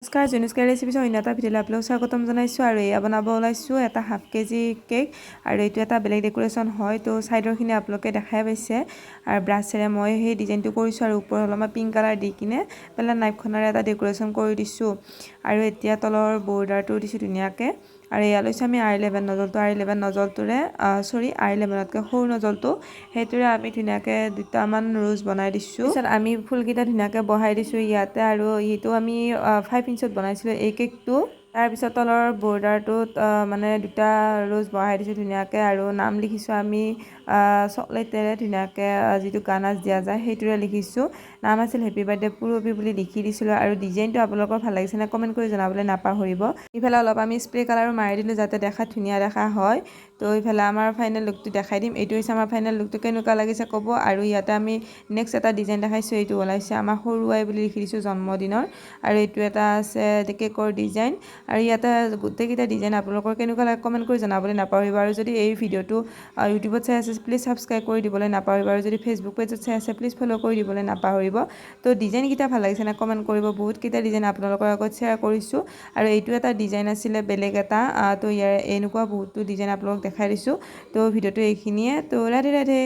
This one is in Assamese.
নমস্কাৰ জুনুস্কাৰ ৰেচিপিছ অন্য এটা ভিডিঅ'লৈ আপোনালোক স্বাগতম জনাইছোঁ আৰু এয়া বনাব ওলাইছোঁ এটা হাফ কেজি কেক আৰু এইটো এটা বেলেগ ডেকোৰেশ্যন হয় তো চাইডৰখিনি আপোনালোকে দেখাই পাইছে আৰু ব্ৰাছেৰে মই সেই ডিজাইনটো কৰিছোঁ আৰু ওপৰত অলপমান পিংক কালাৰ দি কিনে পেলাই নাইফখনেৰে এটা ডেকোৰেশ্যন কৰি দিছোঁ আৰু এতিয়া তলৰ বৰ্ডাৰটো দিছোঁ ধুনীয়াকৈ আৰু এয়া লৈছোঁ আমি R11 নজলটো R11 নজলটোৰে R11তকৈ সৰু নজলটো সেইটোৰে আমি ধুনীয়াকৈ দুটামান ৰোজ বনাই দিছোঁ পিছত আমি ফুলকেইটা ধুনীয়াকৈ বহাই দিছোঁ ইয়াতে আৰু এইটো আমি 5 ইঞ্চত বনাইছিলোঁ এই কেকটো তাৰপিছত তলৰ বৰ্ডাৰটোত মানে দুটা ৰোজ বহাই দিছোঁ ধুনীয়াকৈ আৰু নাম লিখিছোঁ আমি চকলেটেৰে ধুনীয়াকৈ যিটো গানাজ দিয়া যায় সেইটোৰে লিখিছোঁ নাম আছিল হেপী বাৰ্থডে পুৰবি বুলি লিখি দিছিলোঁ আৰু ডিজাইনটো আপোনালোকৰ ভাল লাগিছে নে কমেণ্ট কৰি জনাবলৈ নাপাহৰিব ইফালে অলপ আমি স্প্ৰে কালাৰো মাৰি দিলোঁ যাতে দেখাত ধুনীয়া দেখা হয় তো ইফালে আমাৰ ফাইনেল লুকটো দেখাই দিম এইটো হৈছে আমাৰ ফাইনেল লুকটো কেনেকুৱা লাগিছে ক'ব আৰু ইয়াতে আমি নেক্সট এটা ডিজাইন দেখাইছোঁ এইটো ওলাইছে আমাৰ সৰুৱাই বুলি লিখি দিছোঁ জন্মদিনৰ আৰু এইটো এটা আছে কেকৰ ডিজাইন আৰু ইয়াতে গোটেইকেইটা ডিজাইন আপোনালোকৰ কেনেকুৱা লাগে কমেণ্ট কৰি জনাবলৈ নাপাহৰিব আৰু যদি এই ভিডিঅ'টো ইউটিউবত চাই আছে প্লিজ ছাবস্ক্ৰাইব কৰি দিবলৈ নাপাহৰিব আৰু যদি ফেচবুক পেজত চাই আছে প্লিজ ফ'ল' কৰি দিবলৈ নাপাহৰিব তো ডিজাইনকেইটা ভাল লাগিছে নে কমেণ্ট কৰিব বহুতকেইটা ডিজাইন আপোনালোকৰ আগত শ্বেয়াৰ কৰিছোঁ আৰু এইটো এটা ডিজাইন আছিলে বেলেগ এটা তো ইয়াৰ এনেকুৱা বহুতো ডিজাইন আপোনালোকক দেখাই দিছোঁ তো ভিডিঅ'টো এইখিনিয়ে তো ৰাধে ৰাধে